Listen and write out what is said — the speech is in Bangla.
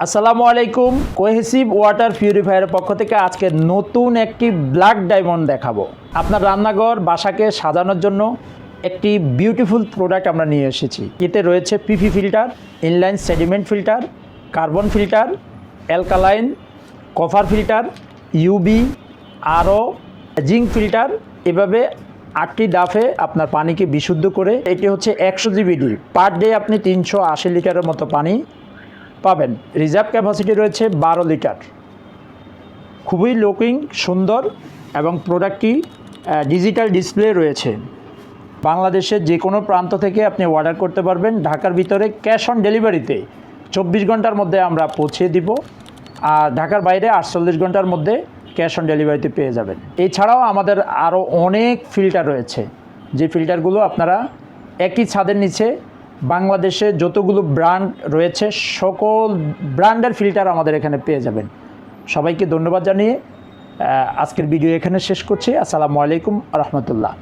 আসসালামু আলাইকুম। কোহেসিভ ওয়াটার পিউরিফায়ারের পক্ষ থেকে আজকে নতুন একটি ব্ল্যাক ডায়মন্ড দেখাবো। আপনার রান্নাঘর বাসাকে সাজানোর জন্য একটি বিউটিফুল প্রোডাক্ট আমরা নিয়ে এসেছি। এতে রয়েছে PP filter, inline sediment filter, carbon filter, alkaline, copper filter, UV, আরও জিঙ্ক ফিল্টার। এভাবে 8টি ডাফে আপনার পানিকে বিশুদ্ধ করে, এটি হচ্ছে 100 জিবিডি, পার ডে আপনি 380 লিটারের মতো পানি পাবেন। রিজার্ভ ক্যাপাসিটি রয়েছে 12 লিটার। খুবই লুকিং সুন্দর এবং প্রোডাক্টটি ডিজিটাল ডিসপ্লে রয়েছে। বাংলাদেশের যে কোনো প্রান্ত থেকে আপনি অর্ডার করতে পারবেন। ঢাকার ভিতরে ক্যাশ অন ডেলিভারিতে 24 ঘন্টার মধ্যে আমরা পৌঁছে দিব, আর ঢাকার বাইরে 48 ঘন্টার মধ্যে ক্যাশ অন ডেলিভারিতে পেয়ে যাবেন। এছাড়াও আমাদের আরও অনেক ফিল্টার রয়েছে, যে ফিল্টারগুলো আপনারা একই ছাদের নিচে বাংলাদেশে যতগুলো ব্র্যান্ড রয়েছে সকল ব্র্যান্ডের ফিল্টার আমাদের এখানে পেয়ে যাবেন। সবাইকে ধন্যবাদ জানিয়ে আজকের ভিডিও এখানে শেষ করছি। আসসালামু আলাইকুম রহমতুল্লাহ।